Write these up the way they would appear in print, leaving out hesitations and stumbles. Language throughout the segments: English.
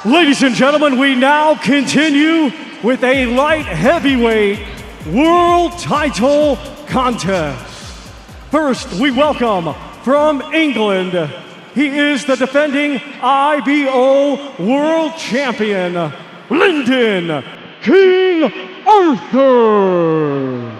Ladies and gentlemen, we now continue with a light heavyweight world title contest. First, we welcome from England, he is the defending IBO world champion, Lyndon King Arthur.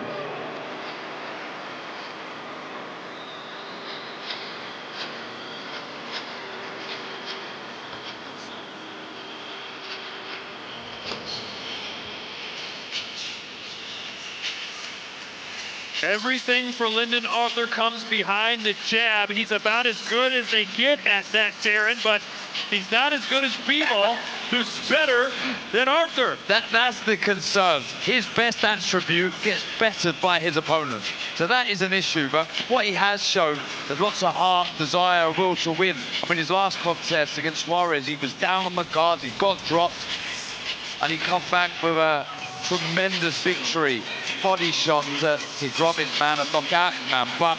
Everything for Lyndon Arthur comes behind the jab. He's about as good as they get at that, Darren, but he's not as good as Bivol, who's better than Arthur. That's the concern. His best attribute gets bettered by his opponent. So that is an issue, but what he has shown, there's lots of heart, desire, will to win. I mean, his last contest against Suarez, he was down on the guard, he got dropped, and he come back with a tremendous victory. Body shot to his Robin man and knockout man, but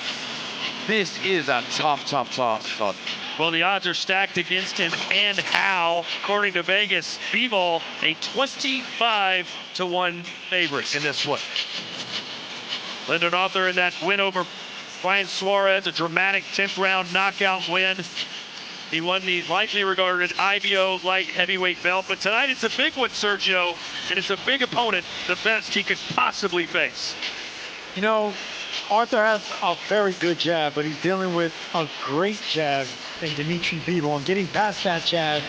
this is a tough task, Todd. Well, the odds are stacked against him, and how, according to Vegas, Bivol a 25-1 favorite in this one. Lyndon Arthur in that win over Brian Suarez, a dramatic 10th round knockout win. He won the lightly regarded IBO light heavyweight belt, but tonight it's a big one, Sergio, and it's a big opponent, the best he could possibly face. You know, Arthur has a very good jab, but he's dealing with a great jab in Dmitry Bivol, and getting past that jab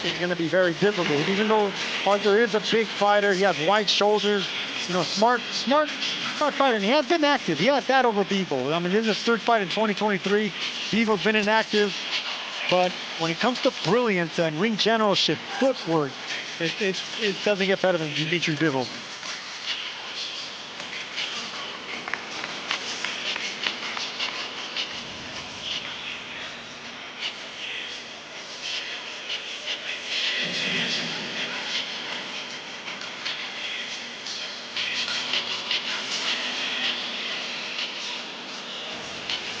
is going to be very difficult. Even though Arthur is a big fighter, he has wide shoulders, you know, smart fighter, and he has been active. He has that over Bivol. I mean, this is his third fight in 2023. Bivol's been inactive. But when it comes to brilliance and ring generalship, footwork, it doesn't get better than Dmitry Bivol.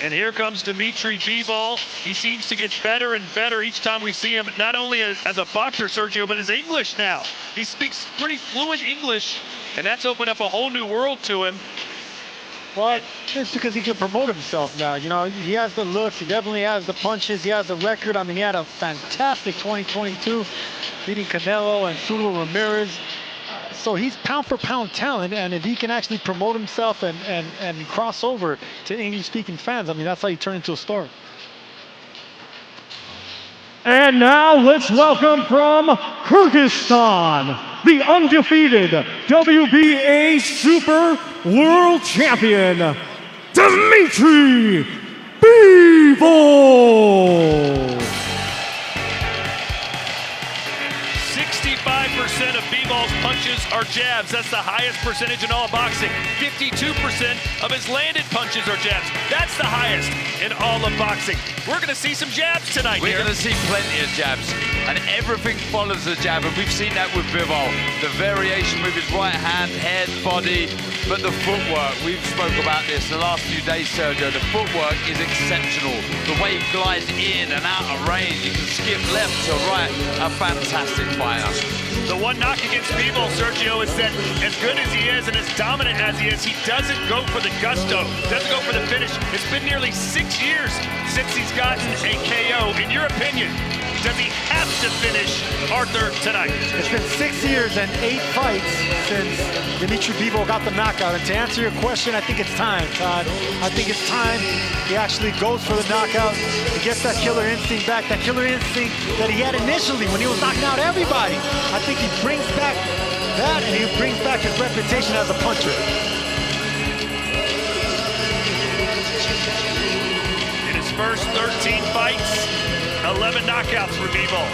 And here comes Dmitry Bivol. He seems to get better and better each time we see him, not only as a boxer, Sergio, but as English now. He speaks pretty fluent English, and that's opened up a whole new world to him. Well, it's because he can promote himself now. You know, he has the looks, he definitely has the punches, he has the record. I mean, he had a fantastic 2022, beating Canelo and Sulu Ramirez. So he's pound for pound talent, and if he can actually promote himself and cross over to English-speaking fans, I mean, that's how you turn into a star. And now let's welcome from Kyrgyzstan, the undefeated WBA Super World Champion, Dmitry Bivol. 65% of Bivol's punches are jabs. That's the highest percentage in all of boxing. 52% of his landed punches are jabs. That's the highest in all of boxing. We're going to see some jabs tonight. We're going to see plenty of jabs, and everything follows the jab, and we've seen that with Bivol. The variation with his right hand, head, body, but the footwork, we've spoke about this the last few days, Sergio. The footwork is exceptional. The way he glides in and out of range, he can skip left to right. A fantastic fighter. The one knock against Bivol, Sergio, is that as good as he is and as dominant as he is, he doesn't go for the gusto, doesn't go for the finish. It's been nearly 6 years since he's gotten a KO. In your opinion, does he have to finish Arthur tonight? It's been 6 years and 8 fights since Dmitry Bivol got the knockout. And to answer your question, I think it's time, Todd. I think it's time he actually goes for the knockout. He gets that killer instinct back, that killer instinct that he had initially when he was knocking out everybody. I think he brings back that, and he brings back his reputation as a puncher. In his first 13 fights, 11 knockouts for Bivol.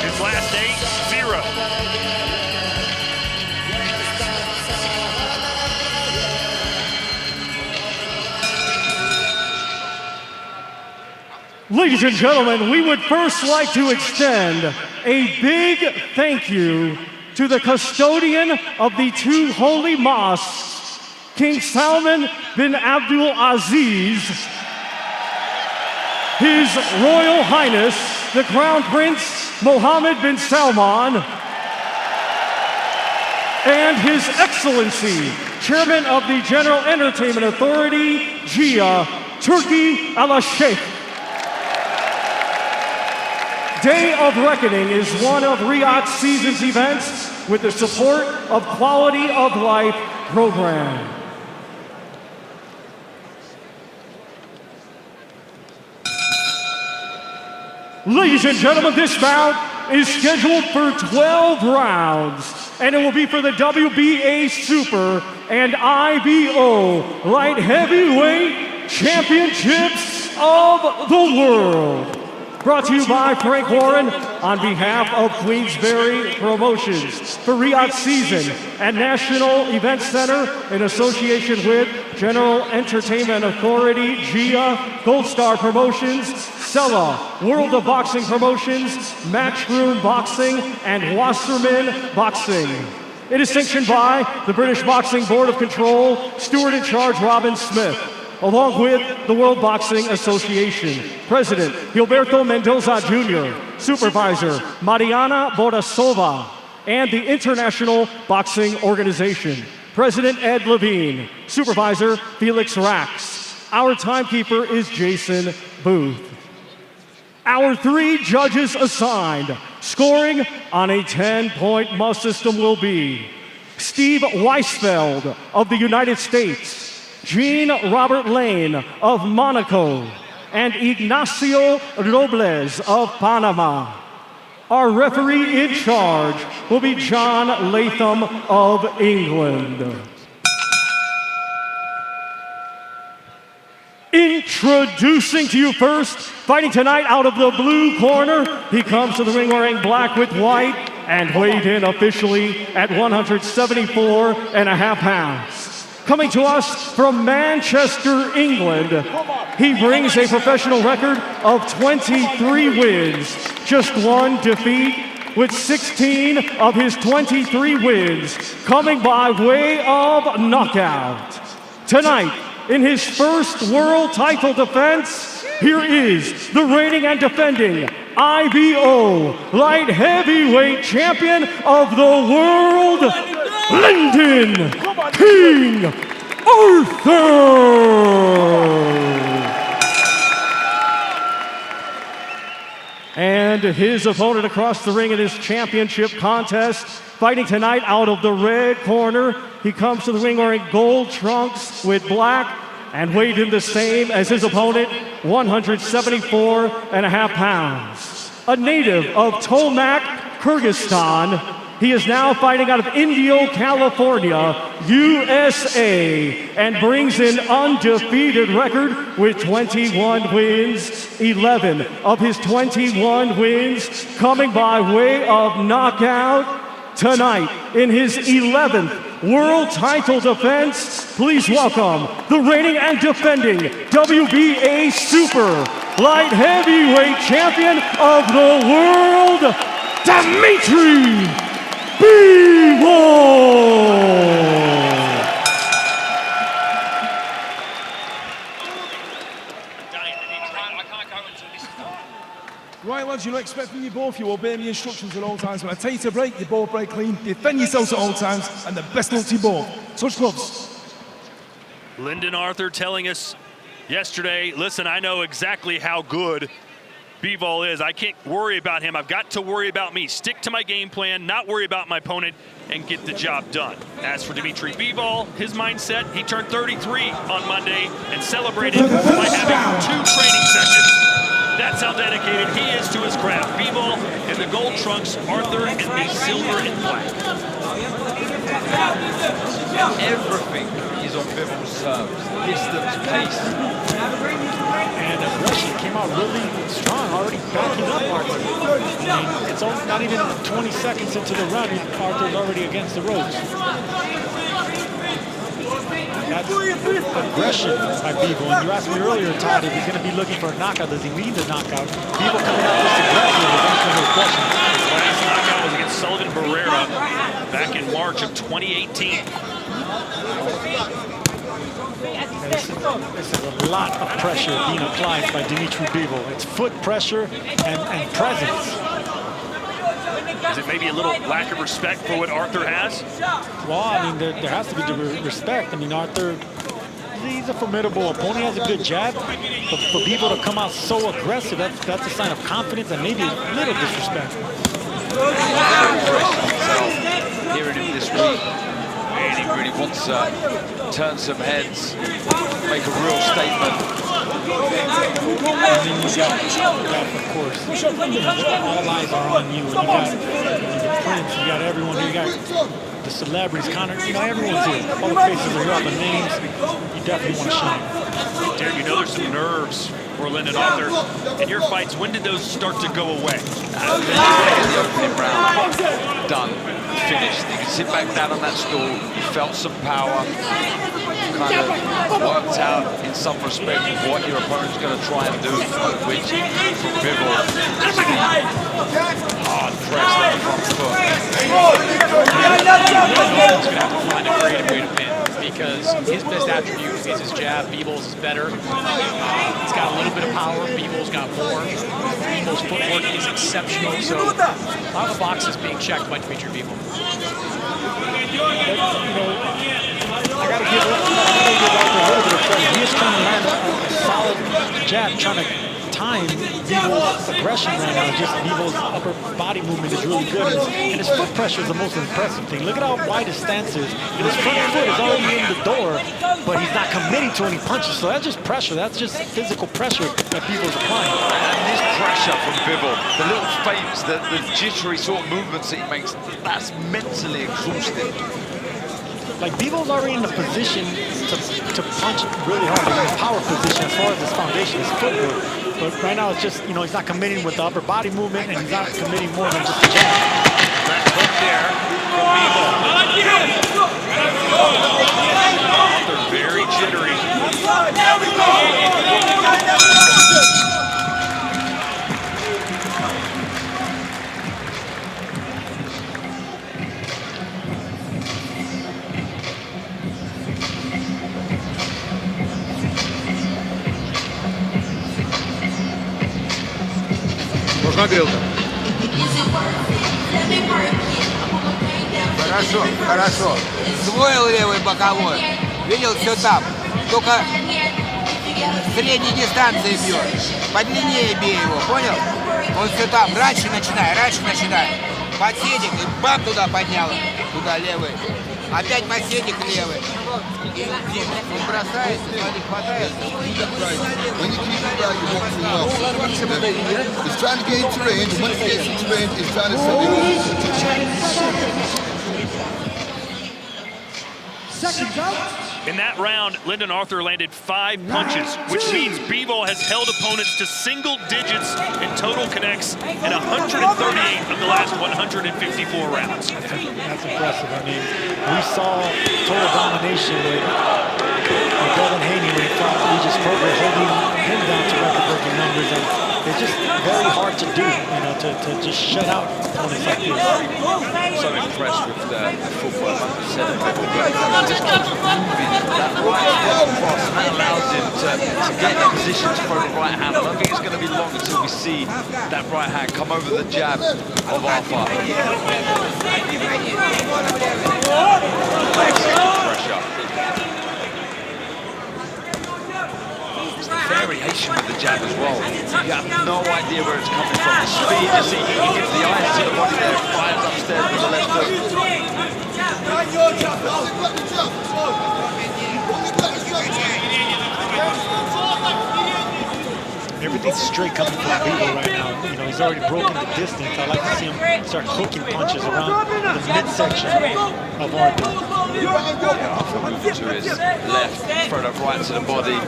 His last 8, 0. Ladies and gentlemen, we would first like to extend a big thank you to the custodian of the two holy mosques, King Salman bin Abdul Aziz, His Royal Highness, the Crown Prince Mohammed bin Salman, and His Excellency, Chairman of the General Entertainment Authority, GIA, Turkey Al-Sheikh. Day of Reckoning is one of RIYADH season's events with the support of Quality of Life program. Ladies and gentlemen, this bout is scheduled for 12 rounds, and it will be for the WBA Super and IBO Light Heavyweight Championships of the World. Brought to you by Frank Warren on behalf of Queensberry Promotions for RIYADH Season and National Event Center in association with General Entertainment Authority, GIA, Gold Star Promotions, Sella, World of Boxing Promotions, Matchroom Boxing, and Wasserman Boxing. It is sanctioned by the British Boxing Board of Control, Steward in Charge Robin Smith, along with the World Boxing Association, President Gilberto Mendoza Jr., Supervisor Mariana Borasova, and the International Boxing Organization, President Ed Levine, Supervisor Felix Rax. Our timekeeper is Jason Booth. Our 3 judges assigned, scoring on a 10-point must system will be Steve Weisfeld of the United States, Jean Robert Lane of Monaco, and Ignacio Robles of Panama. Our referee in charge will be John Latham of England. Introducing to you first, fighting tonight out of the blue corner, he comes to the ring wearing black with white and weighed in officially at 174.5 pounds. Coming to us from Manchester, England, he brings a professional record of 23 wins, just 1 defeat, with 16 of his 23 wins coming by way of knockout. Tonight, in his first world title defense, here is the reigning and defending IBO Light Heavyweight Champion of the world, Lyndon King Arthur. And his opponent across the ring in his championship contest, fighting tonight out of the red corner. He comes to the ring wearing gold trunks with black and weighed in the same as his opponent, 174.5 pounds. A native of Tomak, Kyrgyzstan, he is now fighting out of Indio, California, USA, and brings an undefeated record with 21 wins, 11 of his 21 wins coming by way of knockout. Tonight, in his 11th world title defense, please welcome the reigning and defending WBA Super Light Heavyweight Champion of the world, Dmitry Bivol. Right, lads, you know, expect from you both, you obey me instructions at all times. When I tell you to break, you both break clean. Defend yourselves at all times, and the best luck to you both. Touch gloves. Lyndon Arthur telling us yesterday, listen, I know exactly how good Bivol is. I can't worry about him. I've got to worry about me. Stick to my game plan, not worry about my opponent, and get the job done. As for Dmitry Bivol, his mindset, he turned 33 on Monday and celebrated by having 2 training sessions. That's how dedicated he is to his craft. Bivol in the gold trunks, Arthur in the silver and black. Everything is on Bivol's serves. Distance, pace. And aggression came out really strong, already backing up Arthur. I mean, it's not even 20 seconds into the run, Arthur's already against the ropes. That's aggression by Bivol. And you asked me earlier, Todd, if he's going to be looking for a knockout, does he need the knockout? Bivol coming out this aggressive is answering those questions. His last knockout was against Sullivan Barrera back in March of 2018. This is a lot of pressure being applied by Dmitry Bivol. It's foot pressure and presence. Is it maybe a little lack of respect for what Arthur has? Well, I mean, there has to be the respect. I mean, Arthur, he's a formidable opponent. He has a good jab. But for people to come out so aggressive, that's a sign of confidence and maybe a little disrespect. Hearing him this week, and he really wants to turn some heads, make a real statement. And then you got, of course, all eyes are on you. And you got the Prince, you got everyone here, you got the celebrities, Connor, you know, everyone's here. All the faces are here, all the names. You definitely want to shine. Derek, you know there's some nerves for Lyndon Arthur. In your fights, when did those start to go away? The opening round, done, finished. You can sit back down on that stool. You felt some power. Kind of worked out in some respect what your opponent's going to try and do, which from Bivol is the hard press on the front foot. He's going to have to find a creative way to win because his best attribute is his jab. Bivol's is better. He's got a little bit of power. Bivol's got more. Bivol's footwork is exceptional. So a lot of the boxes being checked by Dmitry Bivol. I gotta give Arthur a little bit of credit. He is trying to land a solid jab, trying to time Bivol's aggression right now. Just Bivol's upper body movement is really good, and his foot pressure is the most impressive thing. Look at how wide his stance is, and his front foot is already in the door, but he's not committing to any punches. So that's just pressure. That's just physical pressure that Bivol's applying. And this pressure from Bivol, the little feints, the jittery sort of movements that he makes, that's mentally exhausting. Like, Bivol's already in the position to punch really hard, like in a power position as far as his foundation, his footwork. But right now it's just, you know, he's not committing with the upper body movement, and he's not committing more than just the jab. That hook there from Bivol. Arthur very jittery. Хорошо, хорошо. Свой левый боковой. Видел, все там. Только средней дистанции бьет. Подлиннее бей его, понял? Он все там. Раньше начинай, раньше начинай. Подседик, и бам туда поднял. Туда левый. Опять подседик левый. И он бросает, не хватает. When you keep it out, you walk too low. He's trying to get into range. When he gets into range, he's trying to set it up. In that round, Lyndon Arthur landed 5 punches, which means Bivol has held opponents to single digits in total connects in 138 of the last 154 rounds. That's impressive. I mean, we saw total domination with Devin Haney when he fought Regis Progress, holding him down to record-breaking numbers. And it's just very hard to do, you know, to just shut out opponents like this. I'm so impressed with the footwork, like I said, but he just keeps moving that right hand across, and that allows him to get in a position to throw the right hand. I don't think it's going to be long until we see that right hand come over the jab of Arthur. Pressure. Variation with the jab as well. You have no idea where it's coming from. The speed, you see, he gives the eyes to the body there, fires upstairs with the left hook. Everything's straight coming from Bivol right now. You know, he's already broken the distance. I like to see him start hooking punches around the midsection of Arthur. To his left, throw that right to the body,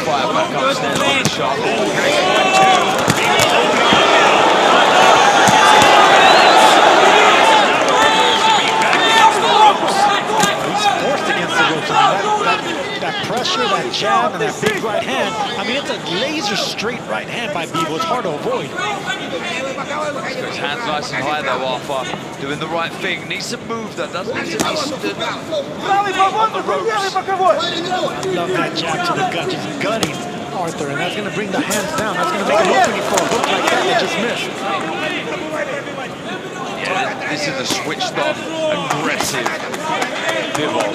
fire back upstairs on the shot. He's forced against the ropes. That pressure, that jab, and that big right hand. I mean, it's a laser straight right hand by Bivol. It's hard to avoid. His hands nice and high though, Arthur. Doing the right thing. Needs to move that. Doesn't need to be stood on the ropes. I love that jab to the gut, just gutting Arthur, and that's going to bring the hands down. That's going to make an opening for a hook like that just missed. This is a switched-on, aggressive Bivol.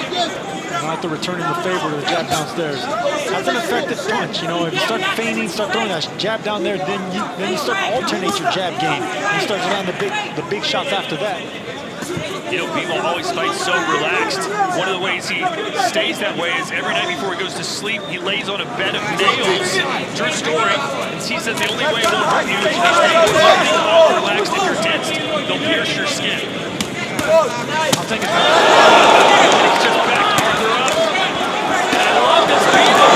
Arthur returning the favor to the jab downstairs. That's an effective punch. You know, if you start feigning, start throwing that jab down there, then you start to alternate your jab game. You start to land the big shots after that. You know, Bivol always fights so relaxed. One of the ways he stays that way is every night before he goes to sleep, he lays on a bed of nails. True story. And he says the only way it won't hurt you is if you stay all relaxed. If you're tensed, they'll pierce your skin. I'll take it back. He's just back Arthur up. And I love this Bivol.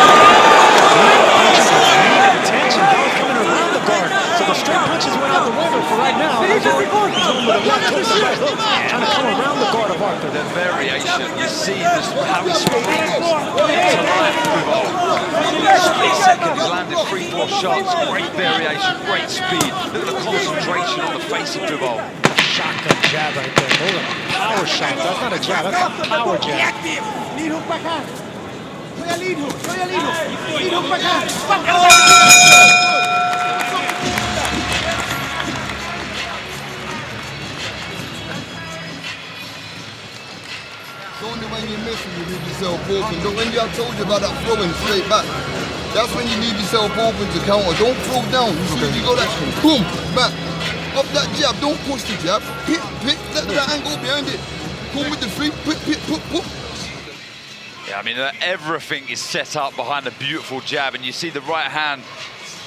Attention, now he's coming around the guard. So the straight punches went out the window for right now. He's going with a left hook, the right hook, trying to come around the guard of Arthur. The variation, you see this, how he springs into life, Bivol. Split second, he landed 3-4 shots. Great variation, great speed. Look at the concentration on the face of Bivol. Shotgun jab right there. Those are power shots. That's not a jab, that's a power jab. Lead hook para acá. Voy a lead hook, voy a lead hook. Lead hook para acá. It's only when you're missing you leave yourself open. Look, when I told you about that throwing straight back, that's when you leave yourself open to counter. Don't throw down. You see, you go that boom, back. Up that jab, don't push the jab. Pick, let that angle behind it. Come with the free, put. Yeah, I mean, everything is set up behind a beautiful jab, and you see the right hand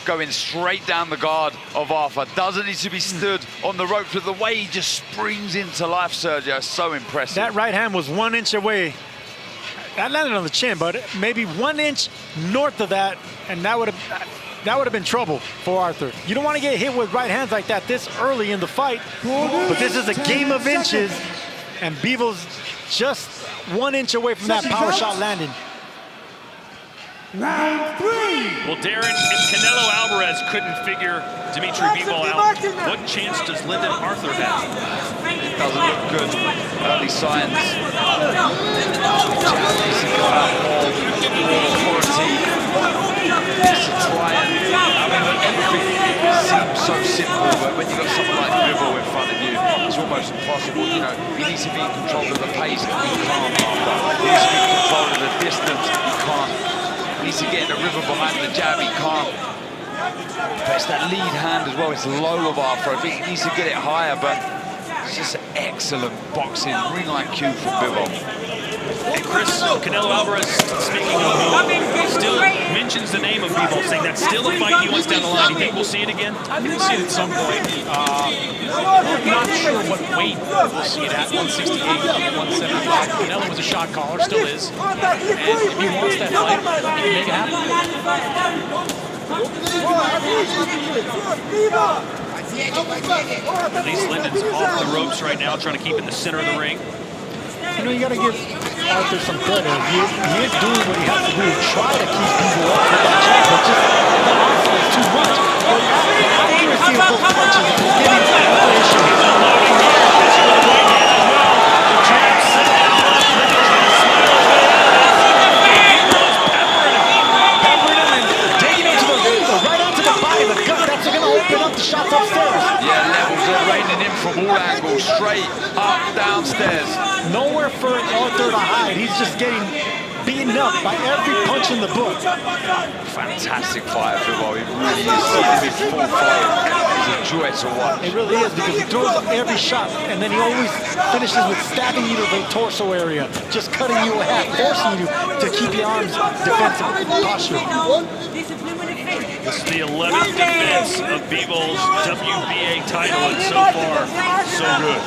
going straight down the guard of Arthur. Doesn't need to be stood on the ropes, but the way he just springs into life, Sergio, is so impressive. That right hand was 1 inch away. That landed on the chin, but maybe 1 inch north of that, and that would have been trouble for Arthur. You don't want to get hit with right hands like that this early in the fight, but this is a game of inches, and Bivol's just 1 inch away from that power shot landing. Round 3. Well, Darren, if Canelo Alvarez couldn't figure Dmitry Bivol out, what chance does Lyndon Arthur have? It doesn't look good. Early signs. Japanese got out more authority. Just to try and, I mean, everything seems so simple, but when you've got someone like Bivol in front of you, it's almost impossible. You know, he needs to be in control of the pace. He can't, Arthur. He needs to be in control of the distance. He can't. He needs to get in the rhythm behind the jab. He can't. But it's that lead hand as well. It's low of Arthur. He needs to get it higher, but it's just excellent boxing. Ring IQ from Bivol. And Chris, Canelo Alvarez, speaking of, still mentions the name of Bivol, saying that's still a fight he wants down the line. Do you think we'll see it again? I think we'll see it at some point. I'm not sure what weight we'll see it at, 168, 175. Canelo was a shot caller, still is. And if he wants that fight, he can make it happen. At least Lyndon's off the ropes right now, trying to keep in the center of the ring. You know, you got to give Arthur some credit. He is doing what he has to do to try to keep people off with that jab, but just the offense is too much. The accuracy of those punches is getting to another issue. He's unloading here. This is the right hand as well. The jab set down. Peppering him and taking him to the right onto the body, the gut. That's going to open up the shots upstairs. Yeah, levels are raining in from all angles, straight up, downstairs. Nowhere for Arthur to hide. He's just getting beaten up by every punch in the book. Fantastic fight, Bivol. It really is. Seeing him in full fire is a joy to watch. It really is, because he throws up every shot, and then he always finishes with stabbing you to the torso area, just cutting you in half, forcing you to keep your arms defensive posture. This is the 11th defense of Bivol's WBA title, and so far, so good.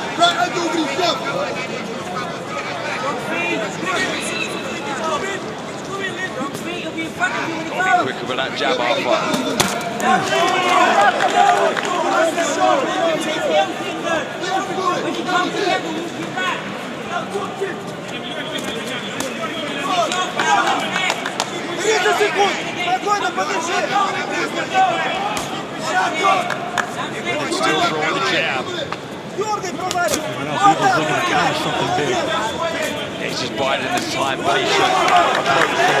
Got to be quicker with that jab, Arthur. Still throwing the jab. Bivol's looking to counter something big. He's just biding his time, patient approach from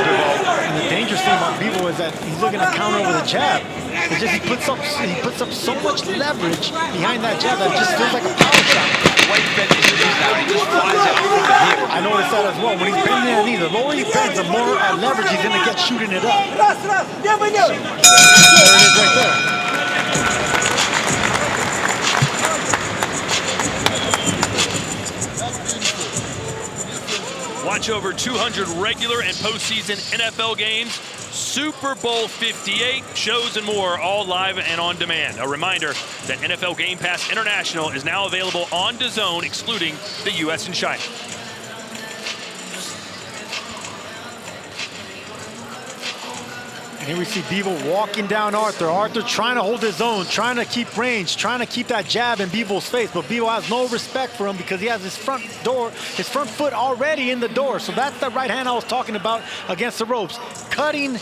Bivol. And the dangerous thing about Bivol is that he's looking to counter with a jab. It's just he puts up so much leverage behind that jab that it just feels like a power shot. The way he bends his knees now, he just flies out from the hip. I noticed that as well. When he's bending the knee, the lower he bends, the more leverage he's going to get shooting it up. There it is right there. Watch over 200 regular and postseason NFL games, Super Bowl 58, shows and more, all live and on demand. A reminder that NFL Game Pass International is now available on DAZN, excluding the US and China. And here we see Bivol walking down Arthur. Arthur trying to hold his own, trying to keep range, trying to keep that jab in Bivol's face. But Bivol has no respect for him because he has his front foot already in the door. So that's the right hand I was talking about against the ropes. Cutting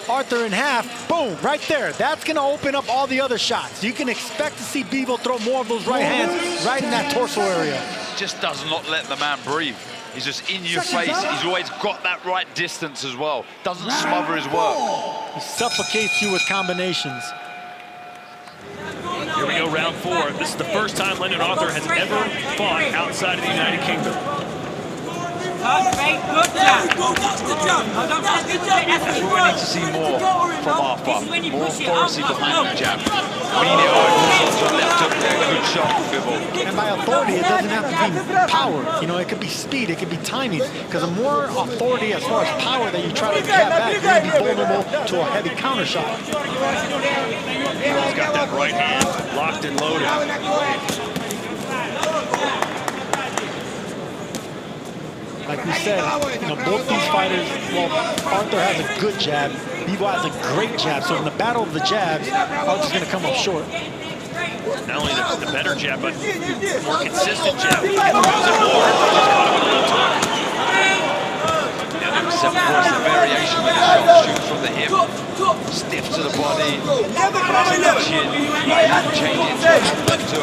Arthur in half, boom, right there. That's going to open up all the other shots. You can expect to see Bivol throw more of those right hands right in that torso area. Just does not let the man breathe. He's just in your face. He's always got that right distance as well. Doesn't smother his work. He suffocates you with combinations. Here we go, round 4. This is the first time Lyndon Arthur has ever fought outside of the United Kingdom. We need to see more from Arthur. More authority behind the jab. Mean it over, left hook there, good shot from Bivol. And by authority, it doesn't have to be power. You know, it could be speed, it could be timing. Because the more authority as far as power that you try to jab back, you're going to be vulnerable to a heavy counter shot. He's got that right hand locked and loaded. Like we said, you know, both these fighters, well, Arthur has a good jab, Bivol has a great jab. So in the battle of the jabs, Arthur's going to come up short. Not only the better jab, but more consistent jab. He never moves it more. Just caught him with a little talk. Except for course, the variation with the shoulder shoots from the hip, stiff to the body, to the chin, change into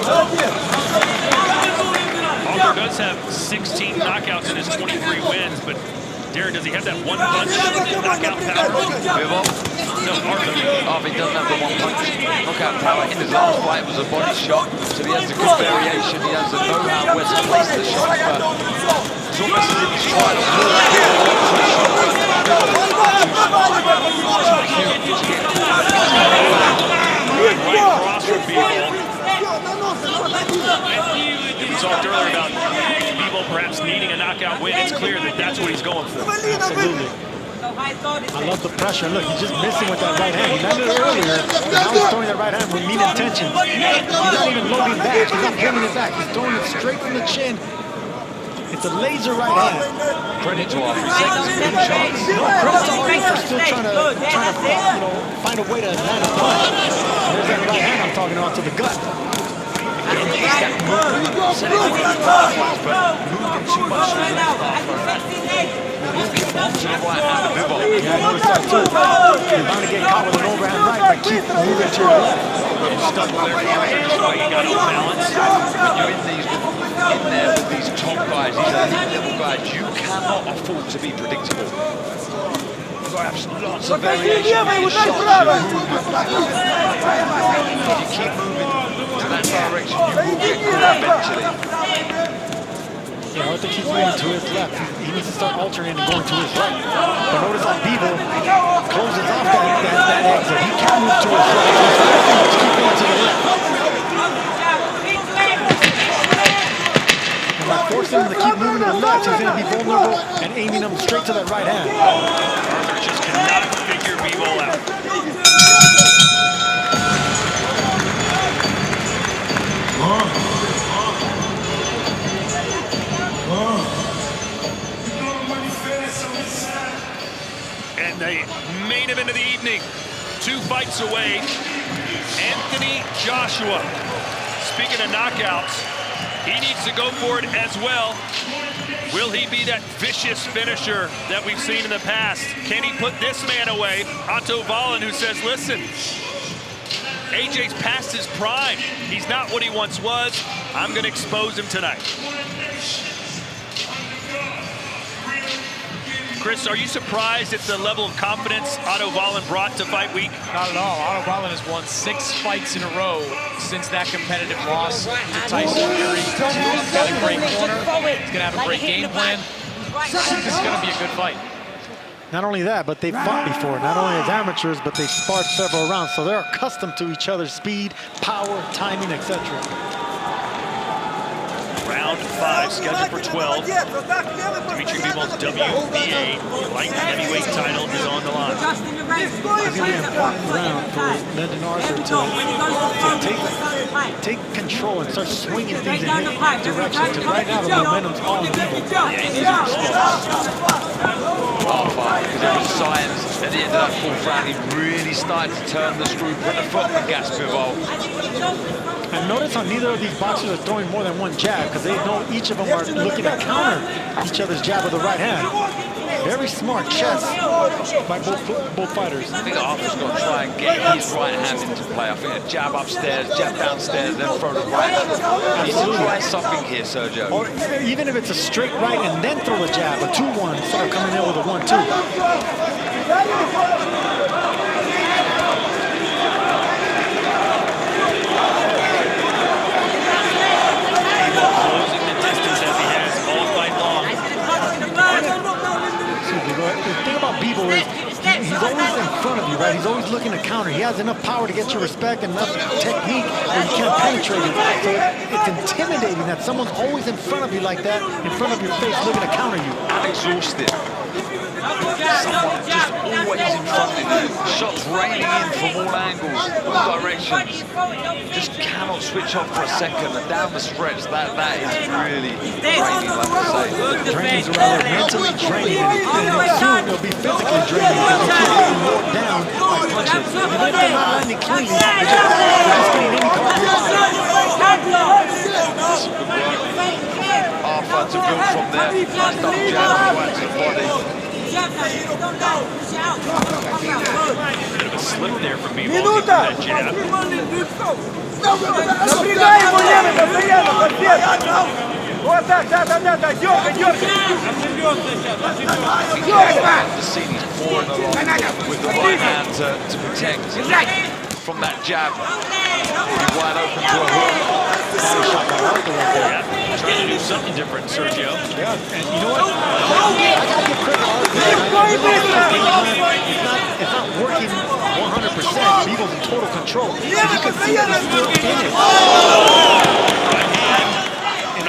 Arthur does have 16 knockouts in his 23 wins, but Darren, does he have that one punch knockout power? Bivol? No, Arthur. He doesn't have the one punch knockout power. In his last fight, it was a body shot, so he has a good variation. He has the know-how where to place the shot, but it's almost as if he's trying to pull the Bivol into the shot. Right across from Bivol. We talked earlier about Bivol perhaps needing a knockout win. It's clear that that's what he's going for. Absolutely. I love the pressure. Look, he's just missing with that right hand. He landed it earlier, and now he's throwing that right hand with mean intention. He's not even loading back. He's not bringing it back. He's throwing it straight from the chin. It's a laser right hand. Credit to Arthur. He's taking some good shots. No, credit to Arthur for still trying to find a way to land a punch. There's that right hand I'm talking about to the gut. He's that movement. Said it wasn't fast, but moving too much to the left half. Walking onto the right hand of Bivol. Yeah, I noticed that too. You're bound to get caught with an overhand right, but keep moving to your left. Stuck there in the right, just why you got off balance. When you're in there with these top guys, these elite level guys, you cannot afford to be predictable. You've got to have lots of variation in your shots, your movement. If you keep moving to that direction, you will get caught eventually. Yeah, Arthur keeps moving to his left. He needs to start alternating and going to his right. But notice how Bivol closes off that exit. He can't move to his right. So he's keep going to the left. And by forcing him to keep moving to the left, he's going to be vulnerable and aiming him straight to that right hand. Arthur just cannot figure Bivol out. And the main event of the evening, 2 fights away, Anthony Joshua. Speaking of knockouts, he needs to go for it as well. Will he be that vicious finisher that we've seen in the past? Can he put this man away? Otto Wallin, who says, listen, AJ's past his prime. He's not what he once was. I'm going to expose him tonight. Chris, are you surprised at the level of confidence Otto Wallen brought to fight week? Not at all. Otto Wallen has won 6 fights in a row since that competitive loss to Tyson Fury. He's got a great corner. He's going to have a great game plan. I think this is going to be a good fight. Not only that, but they've fought before. Not only as amateurs, but they've sparred several rounds. So they're accustomed to each other's speed, power, timing, etc. Round 5, scheduled for 12. Dmitry Bivol's WBA light heavyweight title is on the line. It's going to be an important round for Lyndon Arthur to take control and start swinging things in his direction. Because right now the momentum's all in Bivol. Yeah, he needs to respond. Because there was signs at the end of that 4th round he really started to turn the screw, put the foot on the gas Bivol. And notice how neither of these boxers are throwing more than one jab, because they know each of them are looking to counter each other's jab with the right hand. Very smart chess by both fighters. I think Arthur's going to try and get his right hand into play. I think a jab upstairs, jab downstairs, then throw the right hand. He needs to try something here, Sergio. Or even if it's a straight right and then throw a jab, a 2-1, instead of coming in with a 1-2. The thing about Bivol is he's always in front of you, right? He's always looking to counter. He has enough power to get your respect and enough technique where you can't penetrate it. So it's intimidating that someone's always in front of you like that, in front of your face, looking to counter you. I'm exhausted. Someone just always in front of you. Shots raining in from all angles, all directions. Just cannot switch off for a second. And down the stretch, that is really draining, like I say. Draining is rather mentally draining, and soon it'll be physically draining because you'll keep getting worn down by punches. Even if they're not landing cleanly, they're just getting any card you want. Arthur to build from there. Nice double jab right to the body. Bit of a slip there from Bivol. That jab. The scene is pouring along with the right hand to protect from that jab. He's wide open to a hook. Yeah, trying to do something different, Sergio. Yeah, and you know what? I gotta give credit to Arthur. It's not working 100%. Bivol's in total control. But you can see that he's still in it.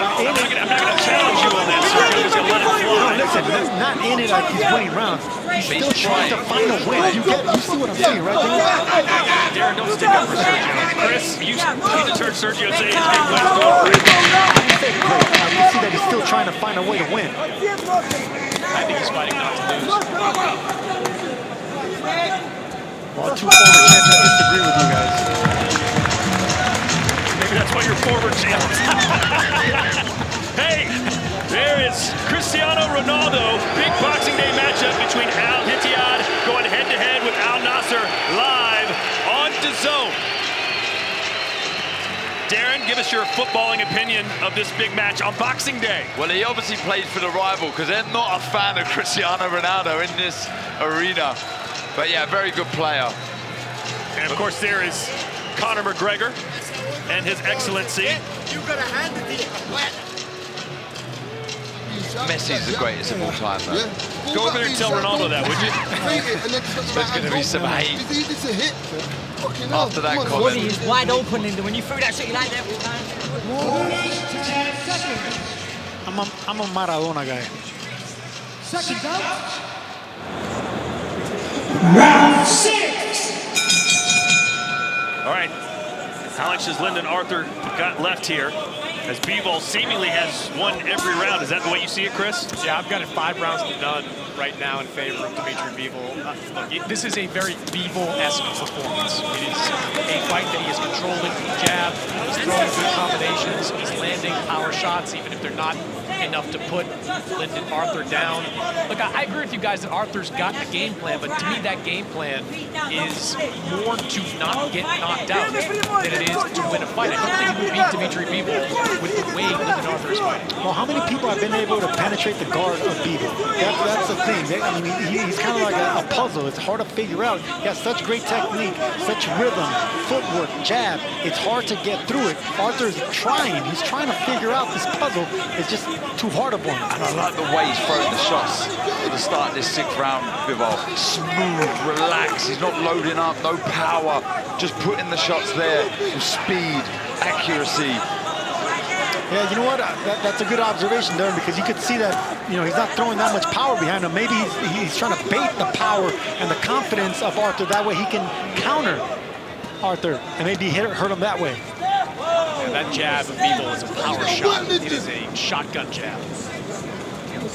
I'm not going to challenge you on that, Sergio. He's going to let it fly. No, listen, that's not in it like he's winning rounds. He's still trying to find a win. You see what I'm saying, right? Darren, don't stick up for Sergio. Chris, you need to turn Sergio and say his big win's going for it. I can say great. I can see that he's still trying to find a way to win. I think he's fighting not to lose. Well, 2 former champions disagree with you guys. Maybe that's why you're former champs. Hey, there is Cristiano Ronaldo. Big Boxing Day matchup between RIYADH going head-to-head with Al Nasser live on DAZN. Darren, give us your footballing opinion of this big match on Boxing Day. Well, he obviously played for the rival because they're not a fan of Cristiano Ronaldo in this arena. But yeah, very good player. And of course, there is Conor McGregor and his excellency. Messi's the greatest of all time, though. Go over there and tell Ronaldo that, would you? There's going to be some hate after that Body comment. is wide open, and when you threw that shit like that, I'm a Maradona guy. Second out. Round 6. All right. How much has Lyndon Arthur got left here? As Bivol seemingly has won every round. Is that the way you see it, Chris? Yeah, I've got it 5 rounds to none right now in favor of Dmitry Bivol. Look, this is a very Bivol-esque performance. It is a fight that he is controlling the jab. He's throwing good combinations. He's landing power shots, even if they're not enough to put Lyndon Arthur down. Look, I agree with you guys that Arthur's got the game plan, but to me that game plan is more to not get knocked out than it is to win a fight. I don't think he would beat Dmitry Bivol with the way Lyndon Arthur is fighting. Well, how many people have been able to penetrate the guard of Bivol? That's the thing. I mean, he's kind of like a puzzle. It's hard to figure out. He has such great technique, such rhythm, footwork, jab. It's hard to get through it. Arthur's trying. He's trying to figure out this puzzle. It's just too hard of one. And I like the way he's throwing the shots at the start of this 6th round, Bivol. Smooth, relaxed. He's not loading up, no power. Just putting the shots there with speed, accuracy. Yeah, you know what? That's a good observation there, because you could see that, you know, he's not throwing that much power behind him. Maybe he's trying to bait the power and the confidence of Arthur. That way he can counter Arthur and maybe hurt him that way. Yeah, that jab of Bivol is a power shot. It is a shotgun jab.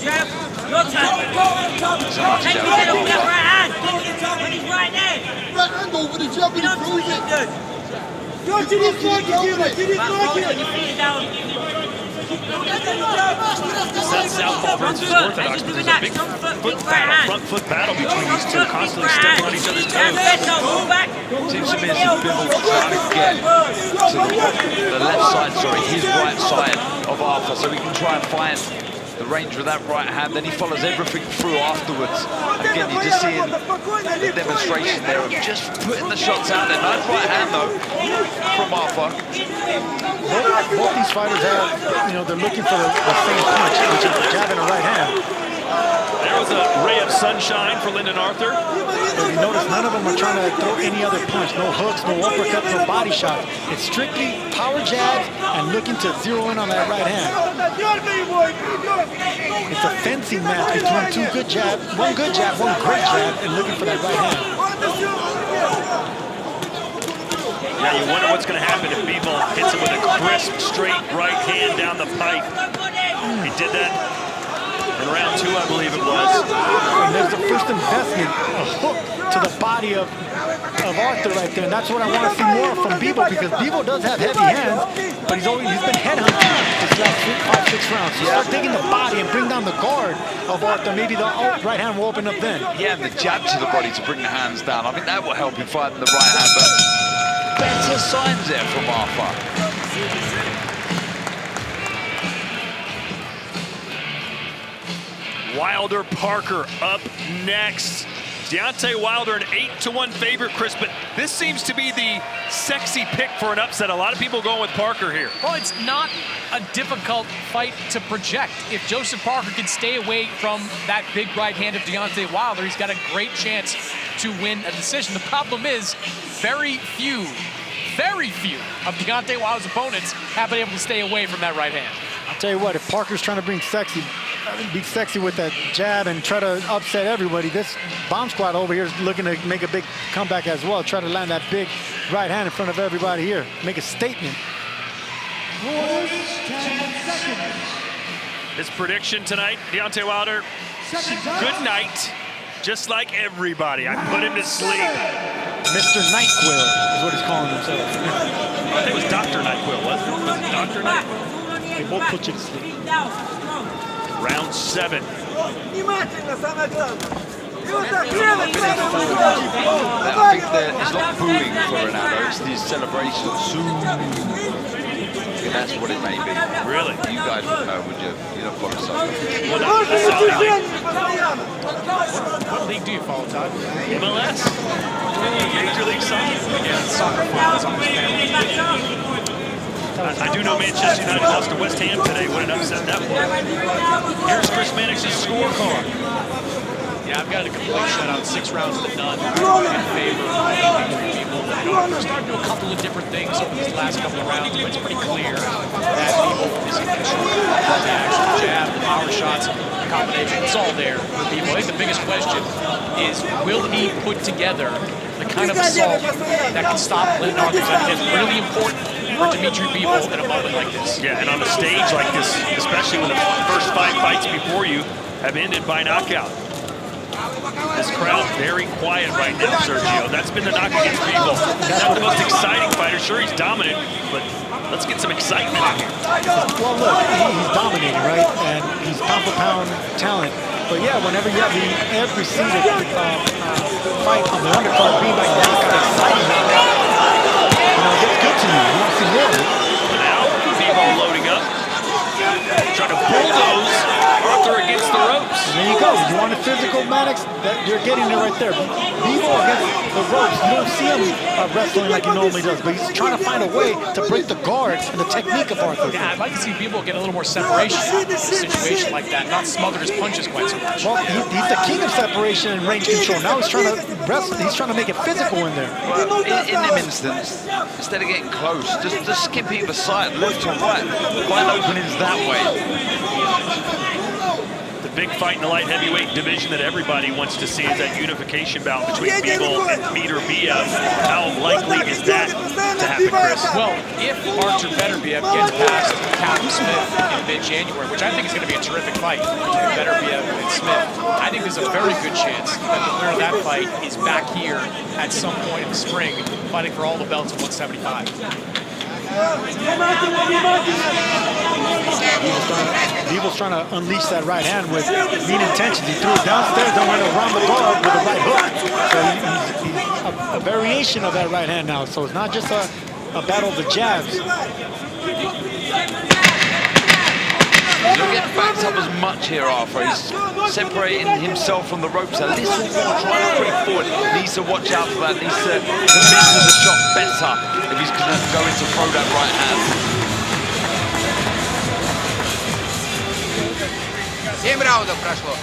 Jab, your time. Take it with that right hand. When he's right there. Right hand over the jab and he throws it. Go to this block, you do it. When your feet are down. That southpaw versus orthodox, but there's a big front foot battle between these two, constantly stepping on each other's toes. Seems to me as if Bivol trying to get to the left side, sorry, his right side of Arthur, so he can try and find the range with that right hand. Then he follows everything through afterwards. And again, you're just seeing the demonstration there of just putting the shots out there. Nice right hand though from Arthur. Both these fighters have, you know, they're looking for the same punch, which is a jab and a right hand. There was a ray of sunshine for Lyndon Arthur. But you notice none of them are trying to throw any other punch. No hooks, no uppercuts, no body shots. It's strictly power jabs and looking to zero in on that right hand. It's a fencing match between two good jabs, one good jab, one great jab, and looking for that right hand. Yeah, you wonder what's going to happen if Bivol hits him with a crisp, straight right hand down the pipe. He did that in round 2, I believe it was. And there's the first investment, a hook to the body of Arthur right there. And that's what I want to see more from Bivol, because Bivol does have heavy hands, but he's been headhunting this last 5-6 rounds. So start digging the body and bring down the guard of Arthur. Maybe the right hand will open up then. Yeah, and the jab to the body to bring the hands down. I think that will help him fight in the right hand, but better signs there from Arthur. Wilder Parker up next. Deontay Wilder an 8-1 favorite, Chris, but this seems to be the sexy pick for an upset. A lot of people going with Parker here. Well, it's not a difficult fight to project. If Joseph Parker can stay away from that big right hand of Deontay Wilder, he's got a great chance to win a decision. The problem is very few of Deontay Wilder's opponents have been able to stay away from that right hand. I'll tell you what, if Parker's trying to be sexy with that jab and try to upset everybody, this bomb squad over here is looking to make a big comeback as well. Try to land that big right hand in front of everybody here. Make a statement. His prediction tonight, Deontay Wilder, good night, just like everybody. I put him to sleep. Mr. NyQuil is what he's calling himself. I think it was Dr. NyQuil, wasn't it? Was it Dr. NyQuil? They both put you to sleep. Round 7. I think that it's not booing for Ronaldo, it's these celebrations. And that's what it may be. Really? You guys would know, would you? You don't follow soccer. Well, no, that's Saudi league. What league do you follow, Todd? MLS. Major League Soccer. Yeah, soccer fans on this family. I do know Manchester United lost to West Ham today. What an upset that was. Here's Chris Mannix's scorecard. Yeah, I've got a complete shutout, 6 rounds to none in favor of Dmitry Bivol. We're starting to do a couple of different things over these last couple of rounds, but it's pretty clear that Bivol is in control. The action, the jab, the power shots, the combination, it's all there for Bivol. I think the biggest question is, will he put together the kind of assault that can stop Lyndon Arthur? It's really important for Dmitry Bivol in a moment like this. Yeah, and on a stage like this, especially when the first 5 fights before you have ended by knockout. This crowd very quiet right now, Sergio. That's been the knock against Bivol. Not the most exciting fighter. Sure, he's dominant, but let's get some excitement in here. Well, look, he's dominating, right? And he's pound-for-pound talent. But yeah, whenever you have every single fight on the undercard being like knockout exciting, you know, it gets good to you. You want to see more of it. Now, Bivol loading up. physical, Maddox, you're getting it right there. Bivol against the ropes, you don't see him wrestling like he normally does, but he's trying to find a way to break the guard and the technique of Arthur. Yeah, I'd like to see Bivol get a little more separation in a situation like that, not smother his punches quite so much. Well, he's the king of separation and range control. Now he's trying to wrestle. He's trying to make it physical in there. Well, in them instance, instead of getting close, just skip either side, left or right. Find openings that way. The big fight in the light heavyweight division that everybody wants to see is that unification bout between Bivol and Dmitry Bivol. How likely is that to happen, Chris? Well, if Arthur Beterbiev gets past Captain Smith in mid-January, which I think is going to be a terrific fight between Beterbiev and Smith, I think there's a very good chance that the winner of that fight is back here at some point in the spring fighting for all the belts at 175. Bivol's trying to unleash that right hand with mean intentions. He threw it downstairs, then went around the guard with a right hook. So he's a variation of that right hand now. So it's not just a battle of the jabs. He's not getting backed up as much here, Arthur. He's separating himself from the ropes a little more, trying to creep forward. Needs to watch out for that. Needs to commit to the shot better if he's going to throw that right hand. 7 раундов прошло.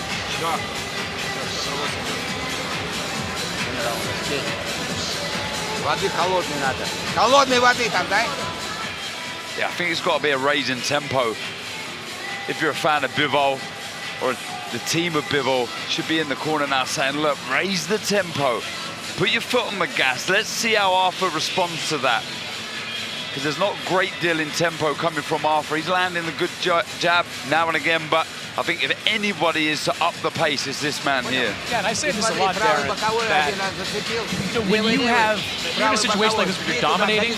Воды холодной надо. Холодной воды там, дай. Yeah, I think it's got to be a raise in tempo. If you're a fan of Bivol, or the team of Bivol, should be in the corner now saying, look, raise the tempo. Put your foot on the gas. Let's see how Arthur responds to that. Because there's not a great deal in tempo coming from Arthur. He's landing a good jab now and again, but I think if anybody is to up the pace, it's this man here. Yeah, and I say this a lot, Darren, that when you're in a situation like this where you're dominating,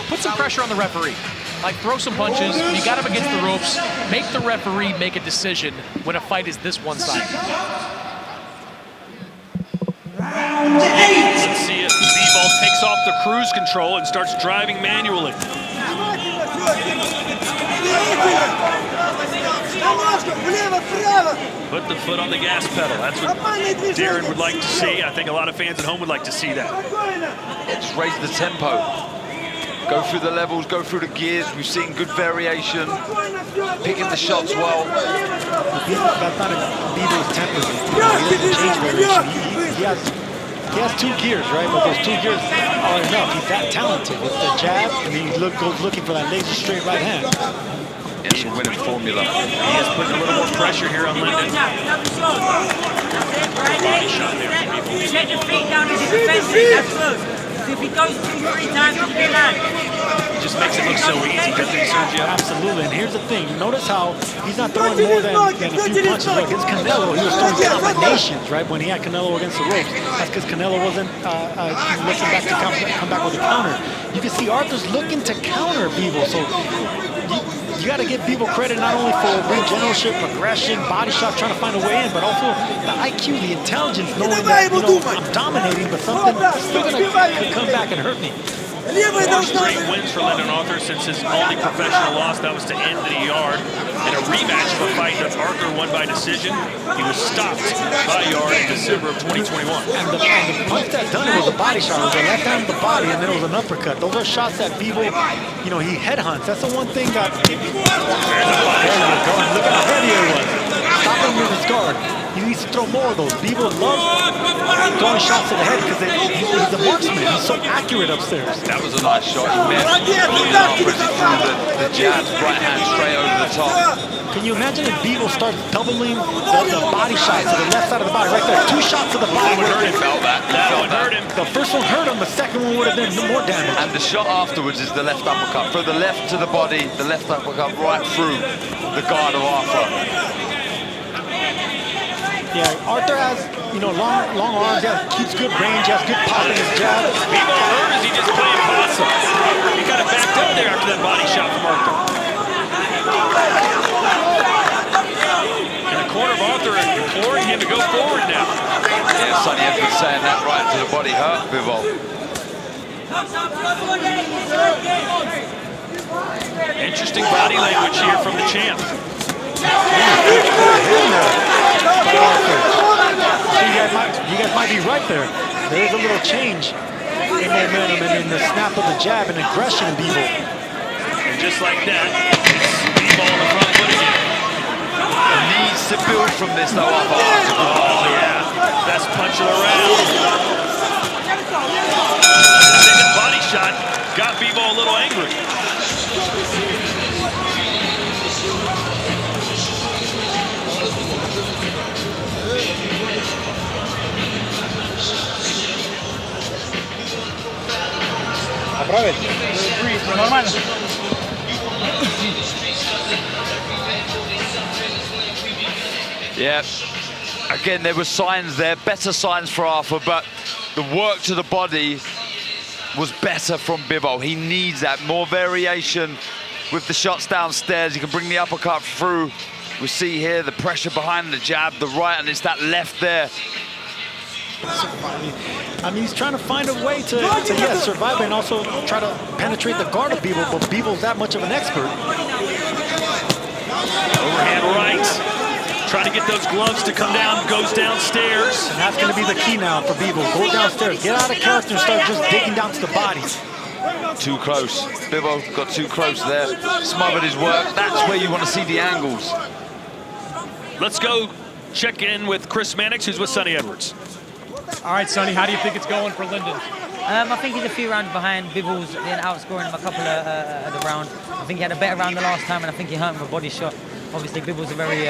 put some pressure on the referee. Like, throw some punches. When you got him against the ropes, make the referee make a decision when a fight is this one-sided. Round 8. Let's see if Bivol takes off the cruise control and starts driving manually. Put the foot on the gas pedal. That's what Darren would like to see. I think a lot of fans at home would like to see that. Let's raise the tempo. Go through the levels, go through the gears. We've seen good variation, picking the shots well. That's not Bivol's temperament. He doesn't change variation. He has 2 gears, right? But those 2 gears are enough. He's that talented. It's the jab, and then he goes looking for that laser straight right hand. It's a winning formula. He is putting a little more pressure here on Lyndon. Body shot there from Bivol. Check your feet down as you defend it. That's good. If he goes 2-3 times, he'll be land. It just makes it look so easy, doesn't it, Sergio? Absolutely, and here's the thing. Notice how he's not throwing more than a few punches. Like against Canelo, he was throwing combinations, right, when he had Canelo against the ropes. That's because Canelo wasn't looking back to come back with a counter. You can see Arthur's looking to counter Bivol, so you got to give Bivol credit not only for regeneration, aggression, body shot, trying to find a way in, but also the IQ, the intelligence, knowing that, you know, I'm dominating, but something still going to come back and hurt me. 4 straight wins for Lyndon Arthur since his only professional loss. That was to Anthony Yard in a rematch of a fight that Arthur won by decision. He was stopped by Yard in December of 2021. And the punch that done it was a body shot. It was a left hand to the body, and then it was an uppercut. Those are shots that Bivol, you know, he headhunts. That's the one thing that... There you go. Look how heavy it was. Stop him with his guard. He needs to throw more of those. Bivol loves throwing shots to the head because he's a marksman. He's so accurate upstairs. That was a nice shot. He missed. The jabs, right hand straight over the top. Can you imagine if Bivol starts doubling the body shots to the left side of the body right there? 2 shots to the body. He felt that. That one hurt him. The first one hurt him. The second one would have been more damage. And the shot afterwards is the left uppercut. From the left to the body, the left uppercut right through the guard of Arthur. Yeah, Arthur has, you know, long arms. He keeps good range. He has good pop in his jab. Bivol hurt as he just played possum. He got it backed up there after that body shot from Arthur. In the corner of Arthur imploring him to go forward now. Yeah, Sonny has been saying that right to the body hurt Bivol. Interesting body language here from the champ. guys might be right there. There is a little change in momentum and in the snap of the jab and aggression in Bivol. And just like that, it's Bivol on the front foot again. Needs to build from this though. Oh yeah, best puncher around. And that body shot got Bivol a little angry. Yeah, again, there were signs there, better signs for Arthur, but the work to the body was better from Bivol. He needs that, more variation with the shots downstairs. He can bring the uppercut through. We see here the pressure behind the jab, the right, and it's that left there. I mean, he's trying to find a way to yes, survive and also try to penetrate the guard of Bivol, but Bivol's that much of an expert. Overhand right. Trying to get those gloves to come down, goes downstairs. And that's going to be the key now for Bivol. Go downstairs, get out of character and start just digging down to the body. Too close. Bivol got too close there. Smothered his work. That's where you want to see the angles. Let's go check in with Chris Mannix, who's with Sonny Edwards. All right, Sonny, how do you think it's going for Lyndon? I think he's a few rounds behind. Bivol's been outscoring him a couple of the round. I think he had a better round the last time, and I think he hurt him with a body shot. Obviously, Bivol's a very